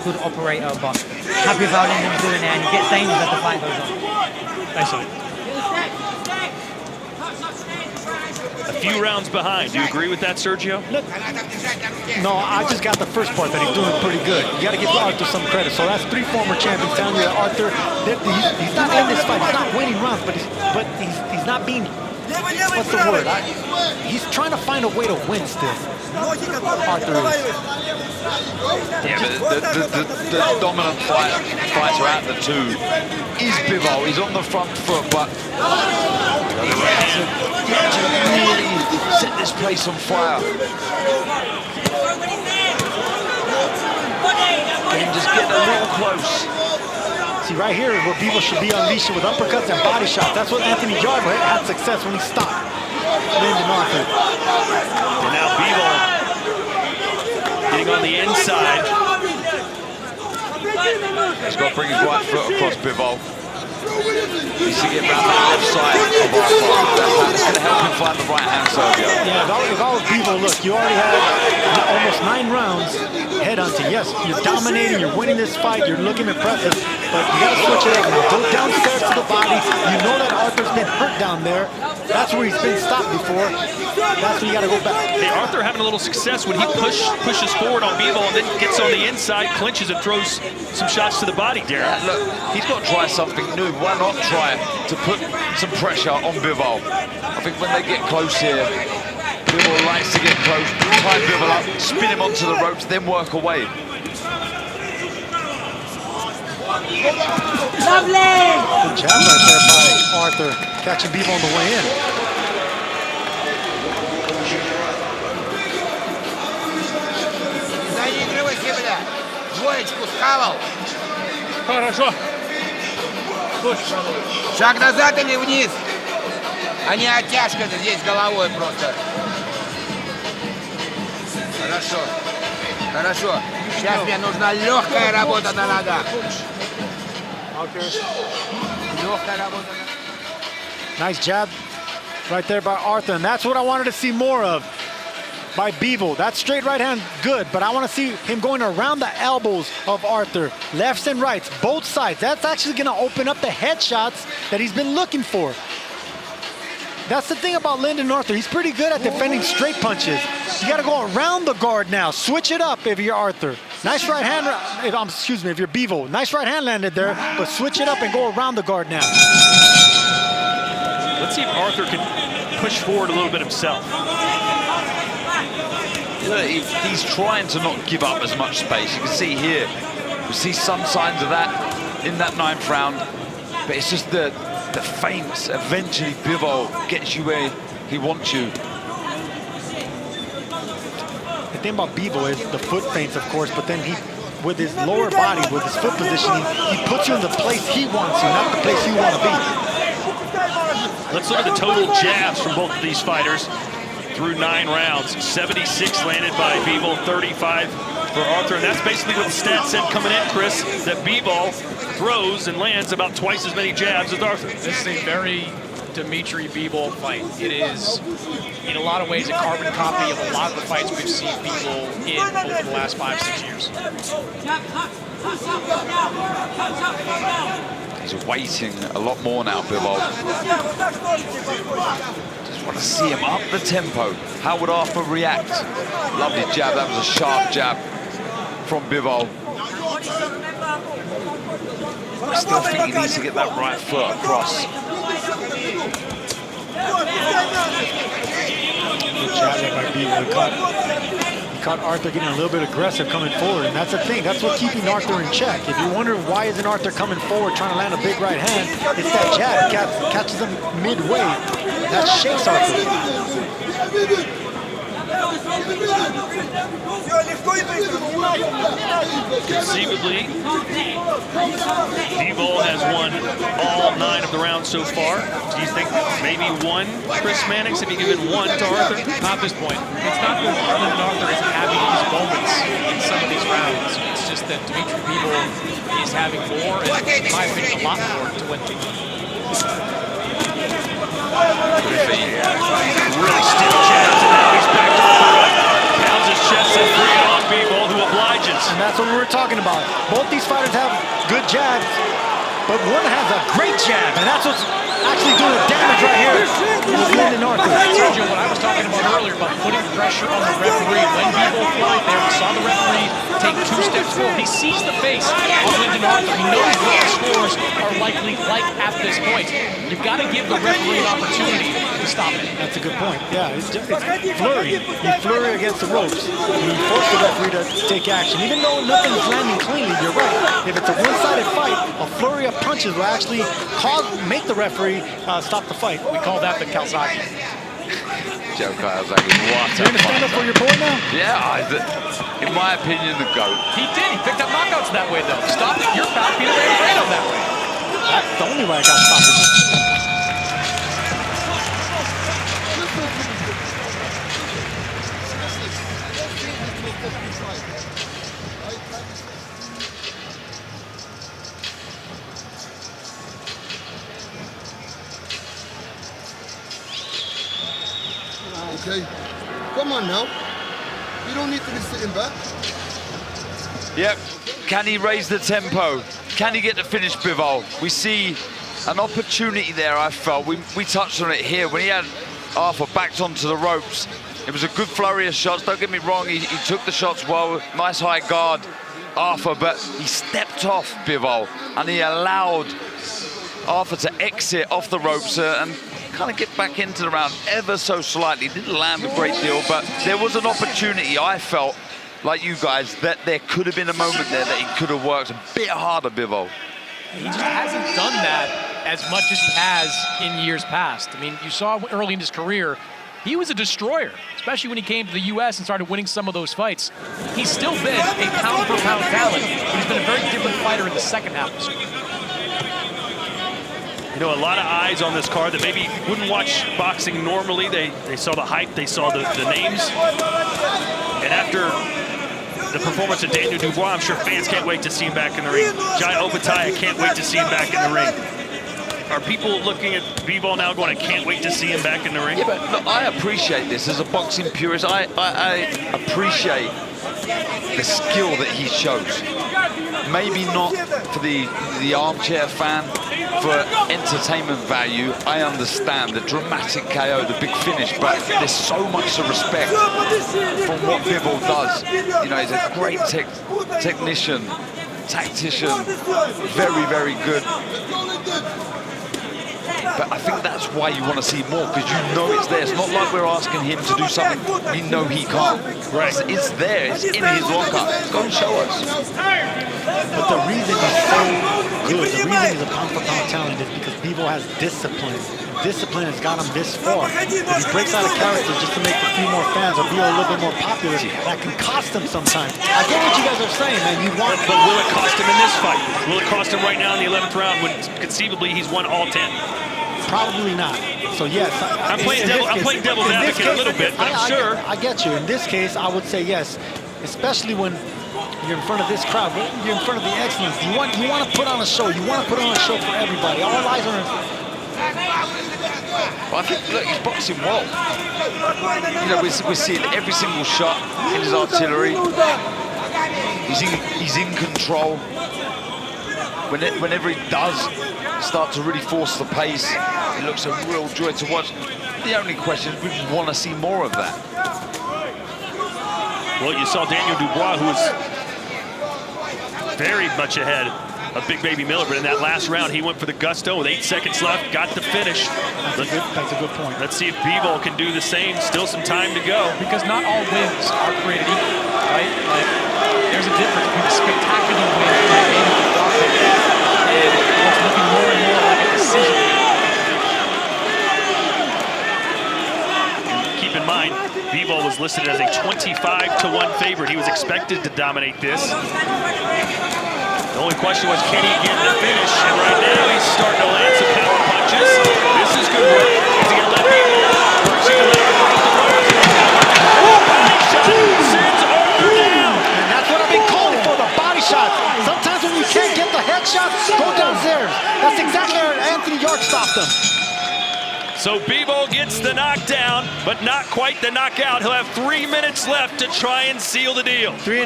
good operator, but happy with how Lyndon's doing there, and he gets dangerous as the fight goes on. Thanks, Sonny. A few rounds behind. Do you agree with that, Sergio? Look, no, I just got the first part that he's doing pretty good. You got to give Arthur some credit. So that's 3 former champions telling you that Arthur, he's not in this fight. He's not winning rounds, but he's not being, what's the word? He's trying to find a way to win still. Arthur is. Yeah, but the dominant fighter out the two is Bivol. He's on the front foot, but to really set this place on fire. And just get a little close. See, right here is where Bivol should be unleashed with uppercuts and body shots. That's what Anthony Jarver had success when he stopped Lyndon Arthur. And now Bivol getting on the inside. He's got to bring his right foot across Bivol. He's to get around the left side of Arthur. That's going to help him find the right hand, Sergio. Yeah, if I was Bivol, look, you already had almost 9 rounds headhunting. Yes, you're dominating, you're winning this fight, you're looking impressive, but you got to switch it up now. Go downstairs to the body. You know that Arthur's been hurt down there. That's where he's been stopped before. That's when you got to go back. Hey, Arthur having a little success when he pushes forward on Bivol and then gets on the inside, clinches and throws some shots to the body, Darren. Yeah, look, he's got to try something new. Why not try to put some pressure on Bivol? I think when they get close here, Bivol likes to get close, tie Bivol up, spin him onto the ropes, then work away. Lovely! Good jab right there by Arthur, catching Bivol on the way in. Заигрывайся, бля. Двоечку схавал. Хорошо. Шаг назад или вниз? А не оттяжка здесь головой просто. Хорошо. Хорошо. Сейчас мне нужна легкая работа на ногах. Легкая работа на ногах. Nice jab right there by Arthur, and that's what I wanted to see more of by Bivol. That straight right hand, good, but I want to see him going around the elbows of Arthur, lefts and rights, both sides. That's actually going to open up the headshots that he's been looking for. That's the thing about Lyndon Arthur. He's pretty good at defending straight punches. You got to go around the guard now. Switch it up if you're Arthur. Nice right hand, excuse me, if you're Bivol. Nice right hand landed there, but switch it up and go around the guard now. Let's see if Arthur can push forward a little bit himself. He's trying to not give up as much space. You can see here, we see some signs of that in that 9th round, but it's just the feints. Eventually, Bivol gets you where he wants you. The thing about Bivol is the foot feints, of course, but then with his lower body, with his foot positioning, he puts you in the place he wants you, not the place you want to be. Let's look at the total jabs from both of these fighters through 9 rounds. 76 landed by Bivol, 35 for Arthur, and that's basically what the stats said coming in, Chris, that Bivol throws and lands about twice as many jabs as Arthur. This is a very Dmitry Bivol fight. It is, in a lot of ways, a carbon copy of a lot of the fights we've seen Bivol in over the last 5-6 years. He's waiting a lot more now, Bivol. Just want to see him up the tempo. How would Arthur react? Lovely jab. That was a sharp jab from Bivol. I still think he needs to get that right foot across. Good jab there by Bivol. He caught Arthur getting a little bit aggressive coming forward, and that's the thing. That's what's keeping Arthur in check. If you're wondering why isn't Arthur coming forward trying to land a big right hand, it's that jab. Catches him midway. That shakes Arthur. Conceivably, Bivol has won all 9 of the rounds so far. Do you think maybe one, Chris Mannix, if you give it one to Arthur? Not at this point. It's not that Lyndon Arthur is having these moments in some of these rounds. It's just that Dmitry Bivol is having more, and in my opinion, a lot more to win. Really stiff jabs, and now he's back to the right. Pounds his chest and 3 on Bivol, who obliges. And that's what we were talking about. Both these fighters have good jabs, but one has a great jab, and that's what's actually doing the damage right here with Lyndon Arthur. Sergio, what I was talking about earlier about putting pressure on the referee. When Bivol flight there, we saw the referee take 2 steps forward. He sees the face of Lyndon Arthur. He knows what the scores are likely like at this point. You've got to give the referee an opportunity to stop it. That's a good point. Yeah, it's flurry. You flurry against the ropes. You force the referee to take action. Even though nothing's landing cleanly, you're right. If it's a one-sided fight, a flurry of punches will actually make the referee stop the fight. We call that the Calzaghe. Joe Calzaghe, what You're going to stand up for your boy now? Yeah, in my opinion, the GOAT. He did. He picked up knockouts that way, though. Stop it. You're foul. Peter Rano that way. That's the only way I got stopped. Okay, come on now. You don't need to be sitting back. Yep. Can he raise the tempo? Can he get the finish, Bivol? We see an opportunity there, I felt. We touched on it here. When he had Arthur backed onto the ropes, it was a good flurry of shots. Don't get me wrong, he took the shots well. Nice high guard, Arthur, but he stepped off Bivol, and he allowed Arthur to exit off the ropes and kind of get back into the round ever so slightly. Didn't land a great deal, but there was an opportunity, I felt, like you guys, that there could have been a moment there that he could have worked a bit harder, Bivol. He just hasn't done that as much as he has in years past. I mean, you saw early in his career, he was a destroyer, especially when he came to the U.S. and started winning some of those fights. He's still been a pound-for-pound talent, but he's been a very different fighter in the second half of his career. You know, a lot of eyes on this card that maybe wouldn't watch boxing normally. They saw the hype, they saw the names. And after the performance of Daniel Dubois, I'm sure fans can't wait to see him back in the ring. Jai Opetaia can't wait to see him back in the ring. Are people looking at Bivol now going, I can't wait to see him back in the ring? Yeah, but look, I appreciate this as a boxing purist. I appreciate the skill that he shows. Maybe not for the armchair fan, for entertainment value. I understand the dramatic KO, the big finish, but there's so much to respect from what Bivol does. You know, he's a great technician, tactician, very, very good. But I think that's why you want to see more, because you know it's there. It's not like we're asking him to do something we know he can't. Right. It's there. It's in his locker. Go and show us. But the reason he's so good. The reason he's a pound-for-pound talent is because Bivol has discipline. Discipline has got him this far. If he breaks out of character just to make a few more fans or be a little bit more popular, that can cost him sometimes. I get what you guys are saying, man. You want, but will it cost him in this fight? Will it cost him right now in the 11th round when conceivably he's won all 10? Probably not. So yes, I'm playing devil's advocate a little bit, but I'm sure. I get you. In this case, I would say yes, especially when you're in front of this crowd. You're in front of the excellence. You want to put on a show. You want to put on a show for everybody. All eyes are on. Well, I think, look, he's boxing well. You know, we're seeing every single shot in his artillery. He's in control. Whenever he does start to really force the pace, it looks a real joy to watch. The only question is we want to see more of that. Well, you saw Daniel Dubois, who was very much ahead of Big Baby Miller, but in that last round, he went for the gusto with 8 seconds left, got the finish. That's a good point. Let's see if Bivol can do the same. Still some time to go. Because not all wins are created equal, right? Like, there's a difference between a spectacular win by Daniel Dubois and what's looking more and more like a decision. Keep in mind, Bivol was listed as a 25-to-1 favorite. He was expected to dominate this. The only question was, can he get the finish? And right now, he's starting to land some power punches. This is good work. Is he going to let Bivol, or is he going to let Arthur off the ropes? Body shot sends Arthur down. And that's what I've been calling for, the body shots. Sometimes when you can't get the headshots, go downstairs. That's exactly how Anthony York stopped him. So Bivol gets the knockdown, but not quite the knockout. He'll have 3 minutes left to try and seal the deal. 3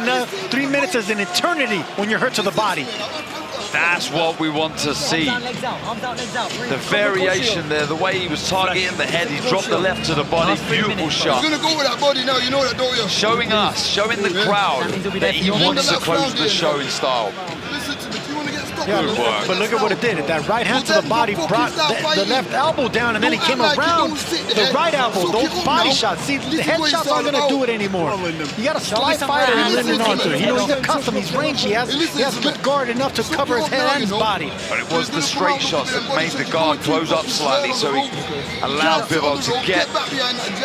minutes is an eternity when you're hurt to the body. That's what we want to see. The variation there, the way he was targeting the head, he dropped the left to the body. Beautiful shot. He's gonna go with that body now, you know that, don't you? Showing us, showing the crowd that he wants to close the show in style. Listen to me, if you wanna get stopped. Yeah, but look at what it did. That right hand to the body brought the left elbow down, and then he came around the right elbow. Those body shots. See, the headshots aren't going to do it anymore. You got a slight fighter in Lyndon Arthur. You know, he's a custom. He's rangy. He has good guard enough to cover his head and his body. But it was the straight shots that made the guard close up slightly, so he allowed Bivol to get,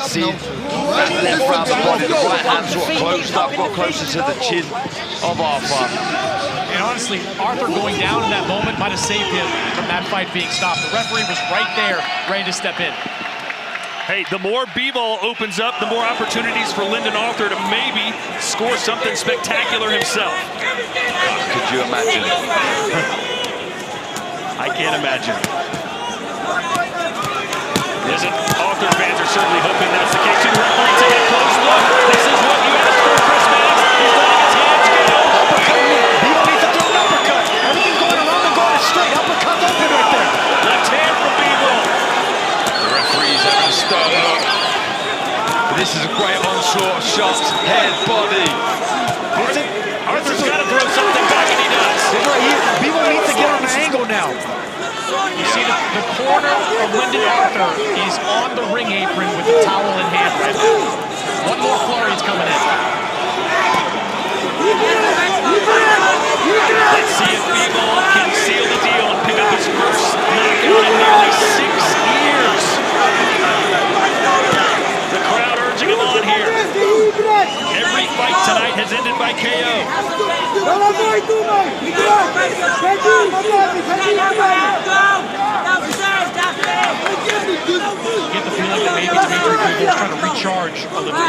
see, that left round the body. The right hand sort of closed up, got closer to the chin of Arthur. And honestly, Arthur going down in that moment might have saved him from that fight being stopped. The referee was right there, ready to step in. Hey, the more Bivol opens up, the more opportunities for Lyndon Arthur to maybe score something spectacular himself. Could you imagine? I can't imagine. Listen, Arthur fans are certainly hoping that's the case. The referee take a close look. This is what you asked for, Chris Maddox. He's letting his hands go. Bivol needs to do an uppercut. Everything going around and going straight. Uppercut open right there. Left hand from Bivol. The referee's having a stern look. But this is a great onslaught of shots. Head, body. Arthur's got to throw something back, and he does. Bivol needs to get on the angle now. You see the corner of Lyndon Arthur is on the ring apron with the towel in hand right now. One more flurry's coming in. Let's see if Bivol can seal the deal and pick up his first knockout in nearly 6 years. The crowd urging him on here. Every fight tonight has ended by KO. Get the feeling that maybe Dmitry Bivol is trying to recharge a little bit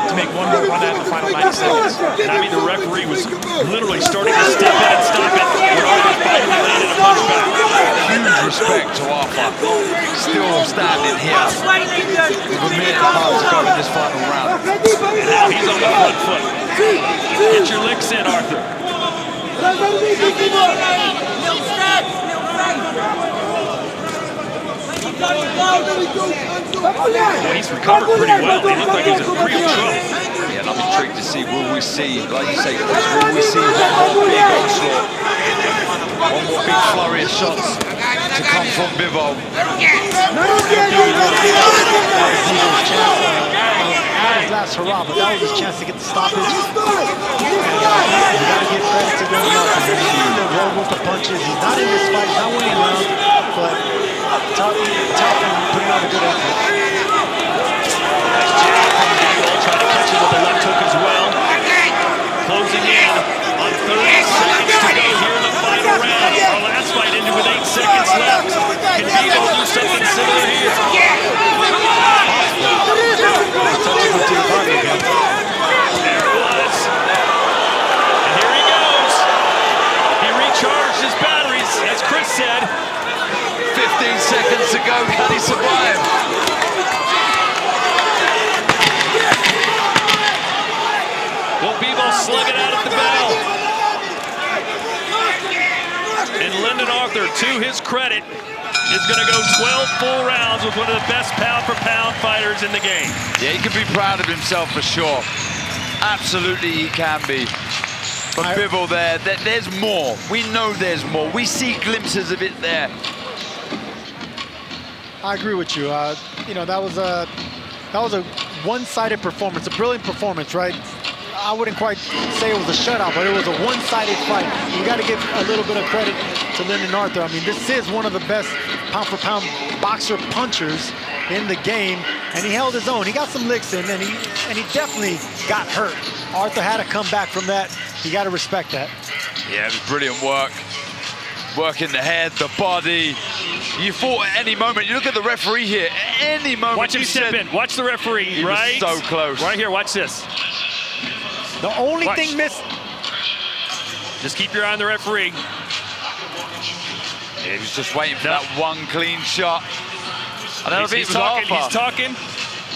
to make one more run at the final 90 seconds. And I mean, the referee was literally starting to step in and stop it when Arthur finally landed a punchback. Huge respect to Arthur. Still standing here with a minute and a half to go in this final round. And now he's on the front foot. Get your licks in, Arthur. Well, he's recovered pretty well. He looked like he was in real trouble. Yeah, and I'm intrigued to see, will we see, like you say, Chris, will we see one more big onslaught? One more big flurry of shots to to come from Bivol. His last hurrah, but that was his chance to get the stoppage. You gotta give credit to Lyndon Arthur. He's the roll with the punches. He's not in this fight, he's not winning rounds, but tough and putting on a good effort. Nice jab from Bivol, trying to catch him with the left hook as well. Closing in on 30 seconds to go here in the final round. Our last fight ended with 8 seconds left. Can Bivol do something similar here? There it was. And here he goes. He recharged his batteries, as Chris said. 15 seconds to go. Can he survive? Will Bivol slug it out at the bell? And Lyndon Arthur, to his credit, is going to go 12 full rounds with one of the best pound-for-pound fighters in the game. Yeah, he can be proud of himself for sure. Absolutely, he can be. But Bivol there's more. We know there's more. We see glimpses of it there. I agree with you. You know, that was a one-sided performance, a brilliant performance, right? I wouldn't quite say it was a shutout, but it was a one-sided fight. You got to give a little bit of credit to Lyndon Arthur. I mean, this is one of the best pound-for-pound boxer punchers in the game, and he held his own. He got some licks in, and he definitely got hurt. Arthur had to come back from that. You got to respect that. Yeah, it was brilliant work. Work in the head, the body. You thought at any moment, you look at the referee here, at any moment. Watch him step in. Watch the referee, he right? was so close. Right here, watch this. The only thing missed. Just keep your eye on the referee. He was just waiting for that one clean shot. I don't know if He's it was talking. Arthur. He's talking.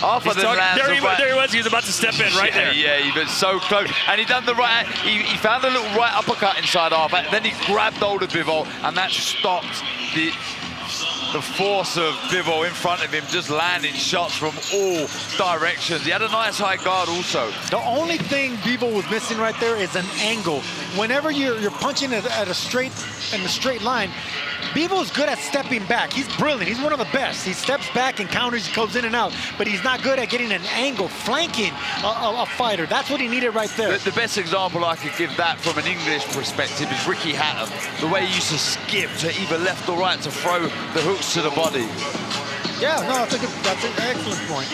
Arthur then lands there he was. He was about to step in right there. Yeah, he was so close. And he done the right, he found a little right uppercut inside Arthur. Then he grabbed hold of Bivol, and that stopped the force of Bivol in front of him, just landing shots from all directions. He had a nice high guard also. The only thing Bivol was missing right there is an angle. Whenever you're punching in a straight line, Bivol's good at stepping back. He's brilliant. He's one of the best. He steps back and counters, he goes in and out, but he's not good at getting an angle, flanking a fighter. That's what he needed right there. The best example I could give that from an English perspective is Ricky Hatton. The way he used to skip to either left or right to throw the hooks to the body. Yeah, no, that's an excellent point.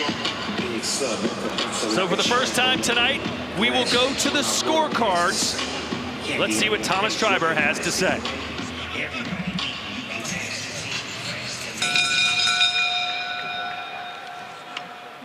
So for the first time tonight, we will go to the scorecards. Let's see what Thomas Schreiber has to say.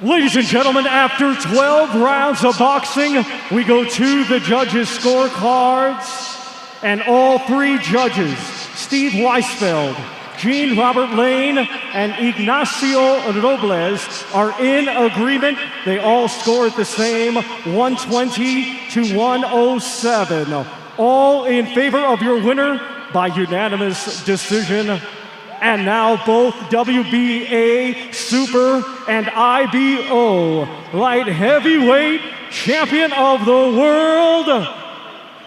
Ladies and gentlemen, after 12 rounds of boxing, we go to the judges' scorecards. And all three judges, Steve Weisfeld, Jean Robert Lane, and Ignacio Robles, are in agreement. They all scored the same, 120 to 107. All in favor of your winner by unanimous decision. And now both WBA Super and IBO Light Heavyweight Champion of the World,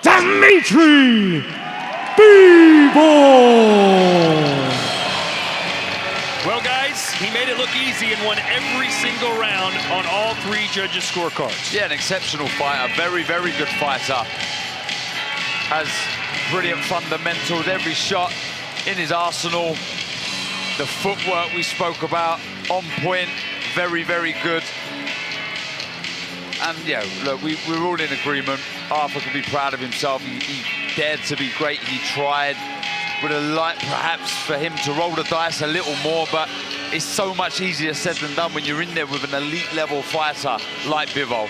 Dmitry Bivol. Well, guys, he made it look easy and won every single round on all three judges' scorecards. Yeah, an exceptional fighter, very, very good fighter. Has brilliant fundamentals, every shot in his arsenal. The footwork we spoke about, on point, very, very good. And yeah, look, we're all in agreement. Arthur can be proud of himself. He dared to be great, he tried. Would have liked perhaps for him to roll the dice a little more, but it's so much easier said than done when you're in there with an elite level fighter like Bivol.